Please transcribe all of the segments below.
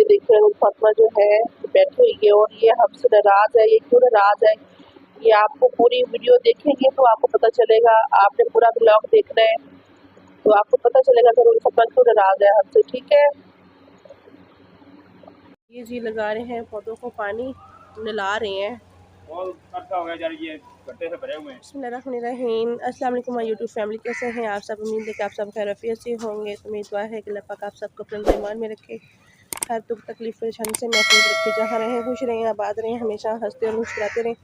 ये देखिए फातिमा जो है बैठी हुई है और ये हमसे नाराज है। ये क्यों नाराज है, ये आपको पूरी वीडियो देखेंगे तो आपको पता चलेगा। आपने पूरा ब्लॉग देखना है तो आपको पता चलेगा कि फातिमा क्यों नाराज है हमसे। ठीक है, ये जी लगा रहे हैं पौधों को पानी, नहला रहे हैं। बिस्मिल्लाहिर्रहमानिर्रहीम। अस्सलाम वालेकुम माय यूट्यूब फैमिली, कैसे हैं आप सब? उम्मीद है कि आप सब खैरियत से होंगे। तो मेरी दुआ है कि अल्लाह पाक आप सबको अपने ईमान में रखे, हर दुख तकलीफ परेशानी से महफूज रखे। जहाँ रहें खुश रहें, आबाद रहें, हमेशा हंसते और मुस्कुराते रहें।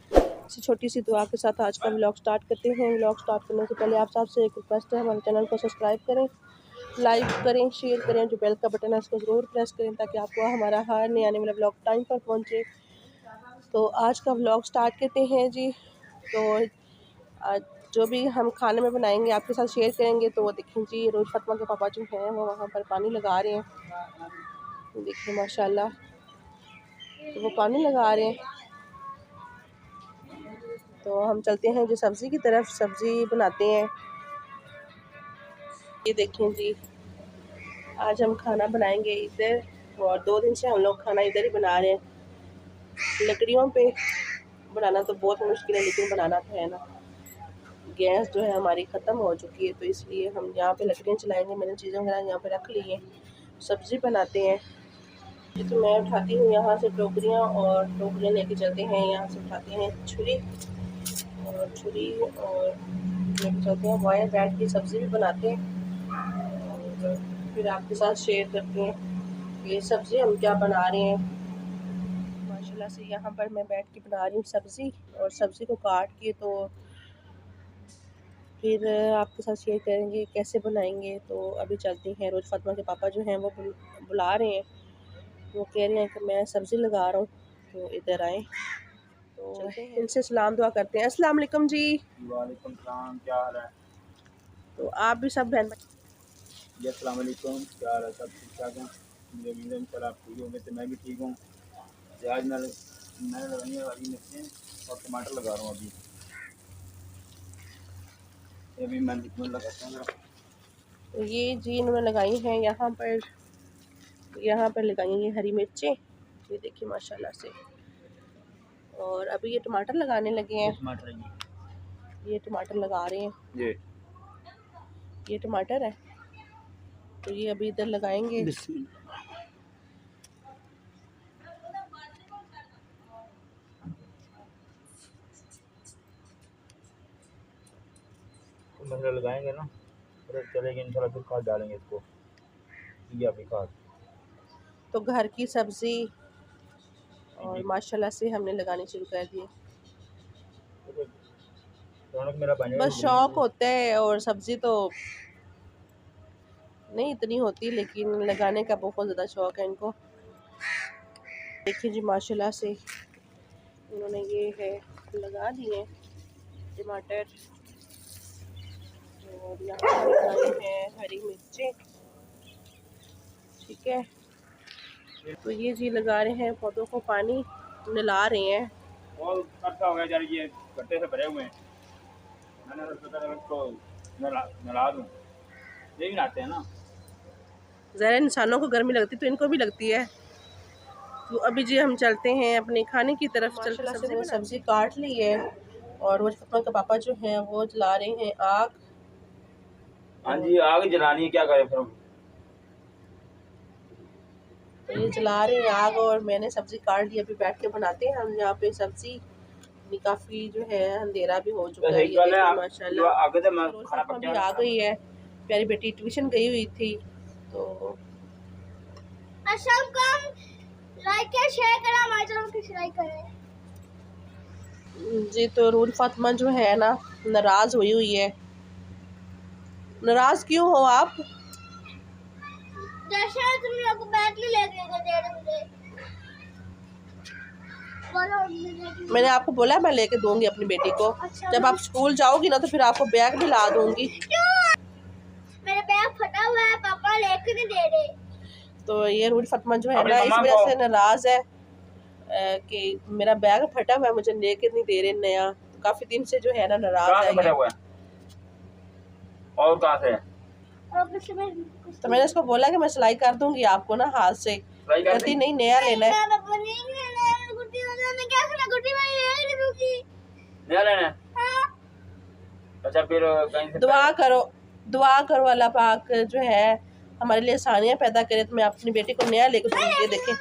इसी छोटी सी दुआ के साथ आज का व्लॉग स्टार्ट करते हैं। व्लॉग स्टार्ट करने से पहले आप सबसे एक रिक्वेस्ट है, हमारे चैनल को सब्सक्राइब करें, लाइक करें, शेयर करें, जो बेल का बटन है उसको ज़रूर प्रेस करें ताकि आपको हमारा हर नए आने वाला व्लॉग टाइम पर पहुँचे। तो आज का व्लॉग स्टार्ट करते हैं जी। तो आज जो भी हम खाने में बनाएंगे आपके साथ शेयर करेंगे। तो वो देखें जी, रोज़ फातिमा के पापा जो हैं वो वहाँ पर पानी लगा रहे हैं। देखिए माशाल्लाह, तो वो पानी लगा रहे हैं। तो हम चलते हैं जो सब्ज़ी की तरफ, सब्ज़ी बनाते हैं। ये देखें जी, आज हम खाना बनाएंगे इधर, और 2 दिन से हम लोग खाना इधर ही बना रहे हैं। लकड़ियों पे बनाना तो बहुत मुश्किल है, लेकिन बनाना तो है ना। गैस जो है हमारी ख़त्म हो चुकी है, तो इसलिए हम यहाँ पे लकड़ियाँ चलाएंगे। मैंने चीज़ें वगैरह यहाँ पे रख ली हैं, सब्ज़ी बनाते हैं। ये तो मैं उठाती हूँ यहाँ से टोकरियाँ, और टोकरियाँ लेके चलते हैं। यहाँ से उठाते हैं छुरी और लेके चलते हैं। वायर बैठ की सब्ज़ी भी बनाते हैं और फिर आपके साथ शेयर करते हैं ये सब्ज़ी हम क्या बना रहे हैं। माशाल्लाह से यहाँ पर मैं बैठ के बना रही हूँ सब्ज़ी, और सब्ज़ी को काट के तो फिर आपके साथ शेयर करेंगे कैसे बनाएंगे। तो अभी चलते हैं। रोज़ फातिमा के पापा जो हैं वो बुला रहे हैं, वो कह रहे हैं कि मैं सब्ज़ी लगा रहा हूँ, तो इधर आए। तो इनसे सलाम दुआ करते हैं। अस्सलाम वालेकुम जी। वालेकुम सलाम, क्या हाल है? तो आप भी सब बहन जी अस्सलाम वालेकुम, क्या हाल है? सब ठीक ठाक हैं? मुझे उम्मीद है इंशाल्लाह आप ठीक होंगे। तो मैं भी ठीक हूँ। आज मैंने लगाई वाली मिर्चें और टमाटर लगा रहा हूँ। अभी मैं लगाता हूँ। तो ये जी इन्होंने लगाई हैं यहाँ पर लगाई हैं ये हरी मिर्चें। ये देखिए माशाल्लाह से। और अभी ये टमाटर लगाने लगे हैं। ये टमाटर लगा रहे हैं। ये टमाटर है, तो ये अभी इधर लगाएंगे। मसाला लगाएंगे ना, फिर चलेंगे इंशाल्लाह। फिर खाद डालेंगे इसको, ये अभी खाद। तो घर की सब्ज़ी और माशाल्लाह से हमने लगाने शुरू कर दिए। बस शौक़ होता है, और सब्ज़ी तो नहीं इतनी होती, लेकिन लगाने का बहुत ज़्यादा शौक़ है इनको। देखिए जी माशाल्लाह से उन्होंने ये है लगा दिए टमाटर, और यहाँ पर लगाई हैं हरी मिर्चें। ठीक है, तो ये जी लगा रहे हैं पौधों को पानी, नहला रहे हैं। और हो गया यार, ये गट्टे से भरे हुए हैं। मैंने सोचा था इसको नहला दूँ, ये भी नहाते हैं ना। ज़रा इंसानों को गर्मी लगती तो इनको भी लगती है। तो अभी जी हम चलते हैं अपने खाने की तरफ। चलते से वो सब्ज़ी काट ली है, और वो फातिमा के पापा जो हैं वो जला रहे हैं आग। हाँ जी, आग जलानी है, क्या करें फिर। तो ये जला रहे हैं आग, और मैंने सब्ज़ी काट ली। अभी बैठ के बनाते हैं हम यहाँ पे सब्ज़ी। काफ़ी जो है अंधेरा भी हो चुका है। ये देखिए माशाल्लाह भी आ गई है। प्यारी बेटी ट्यूशन गई हुई थी। तो जी, तो रूल फातिमा जो है ना नाराज़ हुई है। नाराज़ क्यों हो आप? तुम लोग बैग नहीं लेके गए। मैंने आपको बोला मैं लेके दूंगी अपनी बेटी को। अच्छा, जब आप स्कूल जाओगी ना तो फिर आपको बैग भी ला दूंगी। मेरा बैग फटा हुआ है, पापा लेके नहीं दे रहे। तो ये रूल फातिमा जो है ना इस वजह से नाराज़ है कि मेरा बैग फटा हुआ है, मुझे लेके नहीं दे रहे नया। तो काफ़ी दिन से जो है ना नाराज़ है। और कहाँ से? तो मैंने इसको बोला कि मैं सिलाई कर दूंगी आपको ना हाथ से, फ्राई कर गति दी। नहीं, नया लेना है। नया लेना है। अच्छा फिर कहीं से दुआ करो अल्लाह पाक जो है हमारे लिए आसानियाँ पैदा करे, तो मैं अपनी बेटी को नया लेकर दूँगी। ये देखें,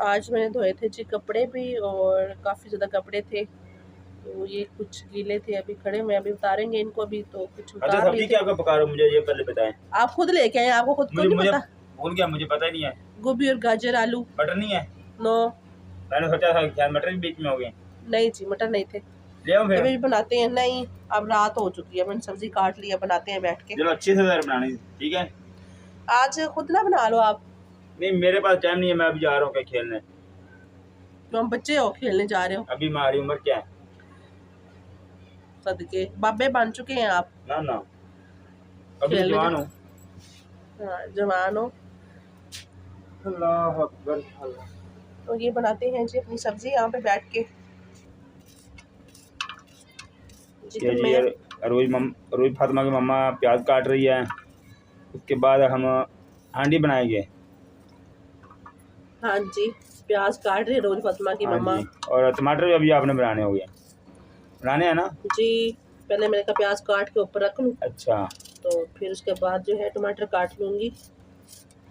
आज मैंने धोए थे जी कपड़े भी, और काफ़ी ज़्यादा कपड़े थे, तो ये कुछ गीले थे, अभी खड़े हुए, अभी उतारेंगे इनको अभी, तो कुछ अच्छा उतार सब्जी लिए क्या पका रहे हो, मुझे ये पहले बताएं। आप खुद लेके आए, आपको खुद को मुझे नहीं मुझे पता? भूल गया, मुझे पता ही नहीं है। गोभी और गाजर, आलू। मटर नहीं है? नो, मैंने सोचा था शायद मटर भी बीच में हो गए। नहीं जी, मटर नहीं थे। ले आओ फिर। अभी बनाते हैं। नहीं, अब रात हो चुकी है, मैंने सब्जी काट लिया, बनाते हैं बैठ के। चलो अच्छे से बनानी, ठीक है। आज खुद ना बना लो आप। नहीं मेरे पास टाइम नहीं है, मैं अभी जा रहा हूँ कहीं खेलने। तो हम बच्चे हो, खेलने जा रहे हो? अभी हमारी उम्र क्या है? सदके बाबे बन चुके हैं आप। ना ना, अभी तो जवान हूँ। हाँ, जवान हो। अल्लाह अकबर। तो ये बनाते हैं जी अपनी सब्जी यहाँ पे बैठ के। क्या जी यार, रोज फातिमा की मम्मा प्याज काट रही है, उसके बाद हम हांडी बनाएंगे। हाँ जी, प्याज काट रही रोज फातिमा की हाँ मम्मा जी, और टमाटर भी अभी आपने बनाने हो गए, बनाने हैं ना जी। पहले मैंने कहा प्याज काट के ऊपर रख लूँ, अच्छा तो फिर उसके बाद जो है टमाटर काट लूँगी।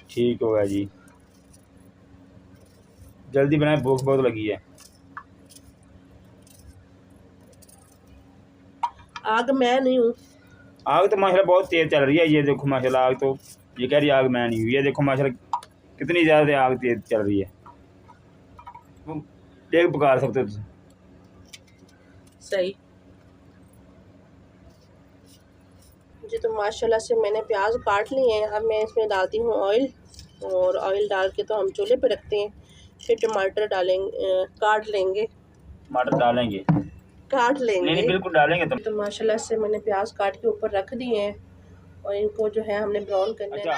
ठीक होगा जी, जल्दी बनाए, भूख बहुत लगी है। आग मैं नहीं हूँ। आग तो माशाल्लाह बहुत तेज चल रही है, ये देखो माशाल्लाह, आग तो ये कह रही है आग मैं नहीं हुई, ये देखो माशाल्लाह कितनी ज़्यादा आग तेज चल रही है। देख पका सकते हो तुम। सही जी। तो माशाल्लाह से मैंने प्याज काट लिए हैं। अब मैं इसमें डालती हूँ ऑयल, और ऑयल डाल के तो हम चूल्हे पे रखते हैं। फिर टमाटर डालेंगे, काट लेंगे। टमाटर डालेंगे? काट नहीं लेंगे। नहीं बिल्कुल डालेंगे तुम। तो माशाल्लाह से मैंने प्याज काट के ऊपर रख दिए हैं, और इनको जो है हमने ब्राउन करना है। अच्छा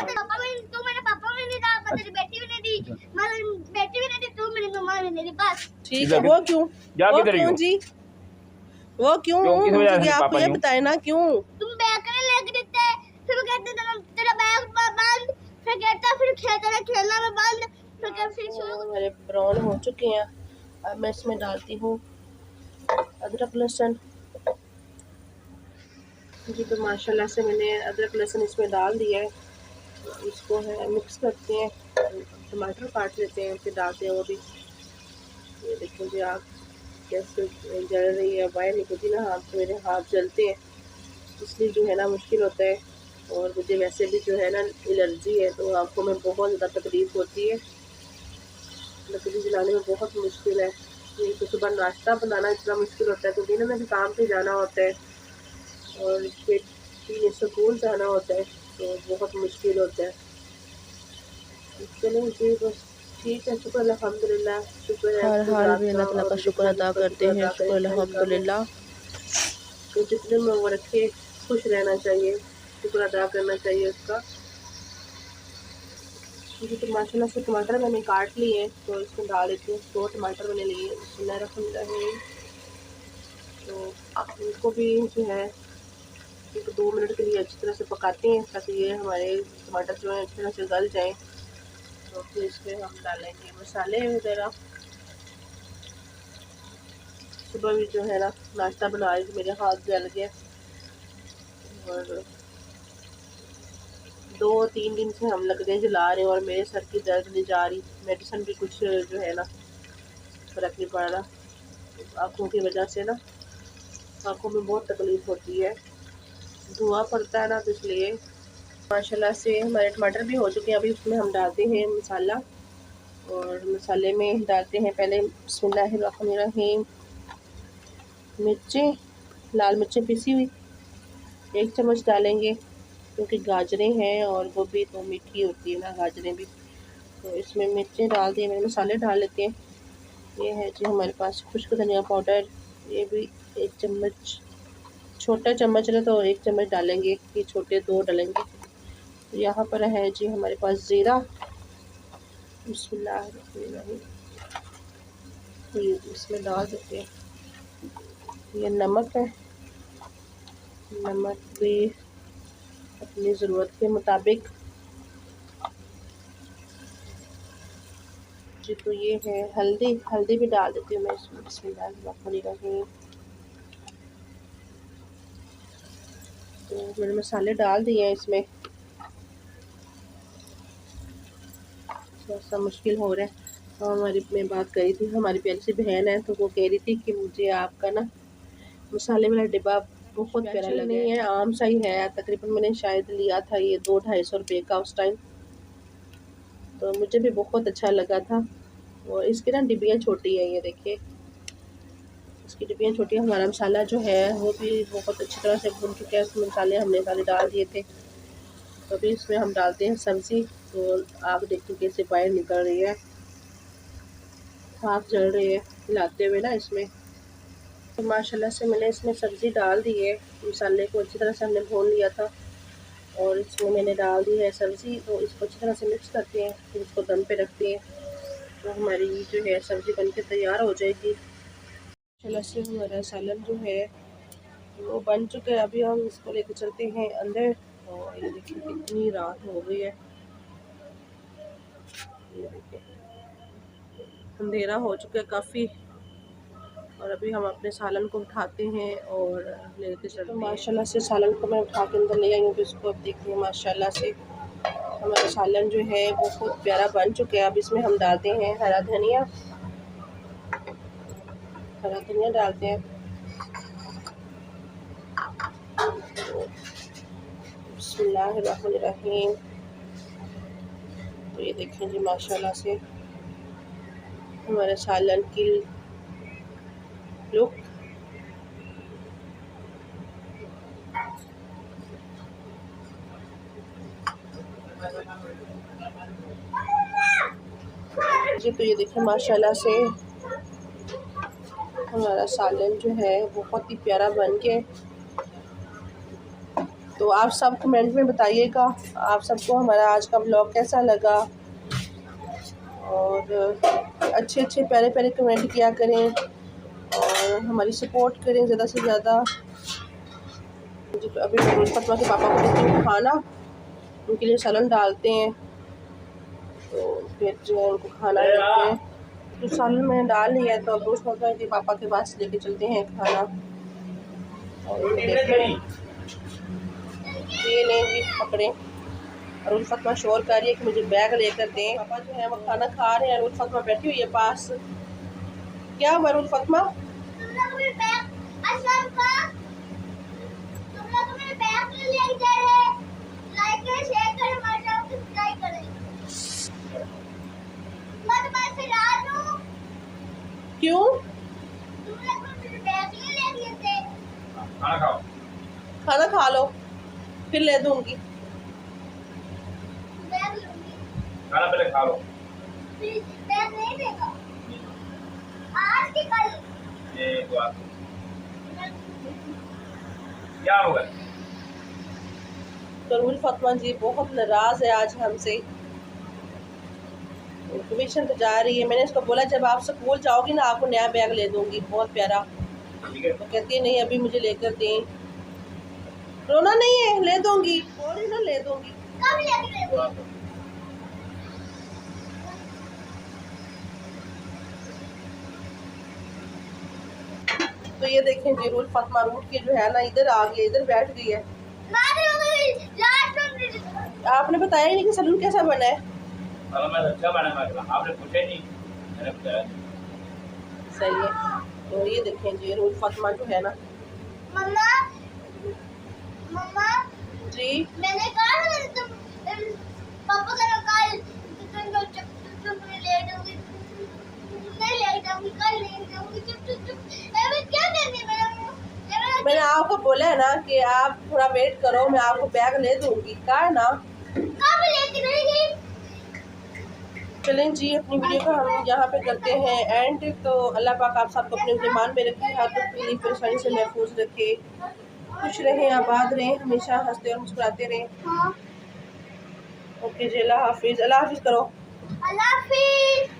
ठीक है, वो क्यों? वो क्यों जी? वो क्यों? मुझे आपको ये बताए ना क्यों? तुम बैग करने लेके देते हैं, फिर कहते हैं तेरा बैग बंद, फिर कहता फिर खेलना में बंद, फिर कहते फिर हमारे ब्राउन हो चुके हैं। अब मैं इसमें डालती हूँ अदरक लहसुन जी। तो माशाल्लाह से मैंने अदरक लहसुन इसमें डाल दिया है, इसको है मिक्स करते हैं। टमाटर काट लेते हैं, फिर डालते हैं वो भी। ये देखो जी, आग कैसे जल रही है, वायर निकलती ना हाथ से, मेरे हाथ जलते हैं, इसलिए जो है ना मुश्किल होता है। और मुझे वैसे भी जो है ना एलर्जी है, तो आँखों में बहुत ज़्यादा तकलीफ होती है, लकड़ी जलाने में बहुत मुश्किल है। ये तो सुबह नाश्ता बनाना इतना मुश्किल होता है, क्योंकि ना मुझे काम पे जाना होता है और बेटी स्कूल जाना होता है, तो बहुत मुश्किल होता है। चलो जी, बस ठीक है, शुक्र अल्हम्दुलिल्लाह। शुक्र है हर हाल में अल्लाह ताला का शुक्र अदा करते हैं। शुक्र अल्हम्दुलिल्लाह, तो जितने में वो रखे खुश रहना चाहिए, शुक्र अदा करना चाहिए उसका। मुझे तो माशाल्लाह से टमाटर मैंने काट लिए हैं, तो इसमें डाल देती हूँ। 2 टमाटर मैंने लिए, बिस्मिल्लाह रहमान रहीम। तो इनको भी जो है 1-2 मिनट के लिए अच्छी तरह से पकाते हैं, ताकि ये हमारे टमाटर जो है अच्छी तरह से गल जाएँ। तो फिर इसमें हम डालेंगे मसाले वगैरह। सुबह भी जो है ना नाश्ता बना रही थी, मेरे हाथ जल गया, और 2-3 दिन से हम लकड़ियाँ जला रहे हैं, और मेरे सर की दर्द नहीं जा रही। मेडिसिन भी कुछ जो है ना फ़र्क नहीं पड़ रहा। आँखों की वजह से ना आँखों में बहुत तकलीफ़ होती है, धुआं पड़ता है ना, तो इसलिए। माशाल्लाह से हमारे टमाटर भी हो चुके हैं। अभी उसमें हम डालते हैं मसाला, और मसाले में डालते हैं पहले बिस्मिल्लाहिर्रहमानिर्रहीम मिर्चें, लाल मिर्चें पिसी हुई 1 चम्मच डालेंगे, क्योंकि गाजरें हैं और गोभी तो मीठी होती है ना, गाजरें भी। तो इसमें मिर्चें डाल दिए मैंने, मसाले डाल लेते हैं। ये है जी हमारे पास खुश्क धनिया पाउडर, ये भी 1 चम्मच, छोटा चम्मच है तो 1 चम्मच डालेंगे, ये छोटे 2 डालेंगे। तो यहाँ पर है जी हमारे पास ज़ीरा, बिस्मिल्लाहिर्रहमानिर्रहीम, तो ये इसमें डाल देते हैं। ये नमक है, नमक भी अपनी ज़रूरत के मुताबिक। जी तो ये है हल्दी, हल्दी भी डाल देती हूँ मैं इसमें। बिस्मिल्लाहिर्रहमानिर्रहीम। तो मैंने मसाले डाल दिए हैं इसमें। थोड़ा सा मुश्किल हो रहा है। तो हमारी मैं बात करी थी, हमारी प्यारी सी बहन है, तो वो कह रही थी कि मुझे आपका ना मसाले वाला डिब्बा बहुत प्यारा लगा। नहीं है, आम सा ही है। तकरीबन मैंने शायद लिया था ये 200-250 रुपये का उस टाइम, तो मुझे भी बहुत अच्छा लगा था। और इसकी ना डिब्बियाँ छोटी है, ये देखिए इसकी डिब्बियाँ छोटी। हमारा मसाला जो है वो भी बहुत अच्छी तरह से भून चुका है। इसमें मसाले हमने सारे डाल दिए थे। तो अभी इसमें हम डालते हैं सब्ज़ी। तो आग देखो कैसे बाहर निकल रही है, आग जल रही है हिलाते हुए ना इसमें। तो माशाल्लाह से मैंने इसमें सब्ज़ी डाल दी है। मसाले को अच्छी तरह से हमने भून लिया था और इसमें मैंने डाल दी है सब्ज़ी। तो इसको अच्छी तरह से मिक्स करते हैं, फिर इसको दम पे रखते हैं। तो हमारी जो है सब्ज़ी बनके तैयार हो जाएगी। माशाल्लाह से हमारा सालन जो है वो बन चुका है। अभी हम इसको लेकर चलते हैं अंदर। और ये देखिए कितनी रात हो गई है, ये देखिए अंधेरा हो चुका है काफ़ी। और अभी हम अपने सालन को उठाते हैं और लेके चलते हैं। माशाल्लाह से सालन को मैं उठा के अंदर ले आई हूँ। तो इसको अब देखते हैं, माशाल्लाह से हमारा सालन जो है वो बहुत प्यारा बन चुका है। अब इसमें हम डालते हैं हरा धनिया, हरा धनिया डालते हैं। बिस्मिल्लाहिर्रहमानिर्रहीम। तो ये देखें जी माशाल्लाह से हमारे सालन की लुक। जी तो ये देखें माशाल्लाह से हमारा सालन जो है बहुत ही प्यारा बन के। तो आप सब कमेंट में बताइएगा आप सबको हमारा आज का ब्लॉग कैसा लगा। और अच्छे अच्छे प्यारे प्यारे कमेंट किया करें और हमारी सपोर्ट करें ज़्यादा से ज़्यादा। अभी फतवा के पापा को देते हैं खाना, उनके लिए सालन डालते हैं। तो फिर जो है उनको खाना देते हैं। तो सालन मैंने डाल लिया है। तो अब रोज़ फतवा के पापा के पास लेके चलते हैं खाना। और ये लें जी पकड़े। और उल फतवा शोर कर रही है कि मुझे बैग लेकर दें। पापा जो है वो खाना खा रहे हैं और उल फतवा बैठी हुई है पास। क्या हुआ उल फतवा? क्यों? खाना खाओ, खाना खा लो फिर ले दूंगी। खाना पहले खा लो। नहीं देगा आज की कल। ये दुआ क्या होगा? तो उल फतवा जी बहुत नाराज़ है आज हमसे। ट्यूशन तो जा रही है। मैंने इसको बोला जब आप स्कूल जाओगी ना आपको नया बैग ले दूंगी बहुत प्यारा। ठीक है। तो कहती है नहीं अभी मुझे लेकर दें। रोना नहीं है, ले दूंगी, थोड़ी ना ले दूंगी। कब लेके दुआ तो ये देखें जी उल फतवा रूट के जो है ना इधर आ गई, इधर बैठ गई है। आपने बताया ही नहीं कि सलून कैसा बना है। मैं अच्छा बना, आपने पूछा ही नहीं, मैंने बताया। सही है। तो ये देखें जी उल फतवा जो है ना। मम्मा मम्मा जी मैंने कहा ना तुम पापा का कल तुम ले दूंगी, नहीं ले जाऊंगी, कल ले जाऊंगी। चुप क्या करनी मैंने आपको बोला है ना कि आप थोड़ा वेट करो, मैं आपको बैग ले दूंगी। कहा ना कब लेके नहीं गई। चलें जी अपनी वीडियो को हम यहाँ पे करते हैं एंड। तो अल्लाह पाक आप सबको अपने ईमान में रखे, हर तकलीफ परेशानी से महफूज रखे, खुश रहें, आबाद रहें, हमेशा हंसते और मुस्कुराते रहें। हाँ ओके जी, अल्लाह हाफिज़। अल्लाह हाफिज़ करो। अल्लाह हाफिज़।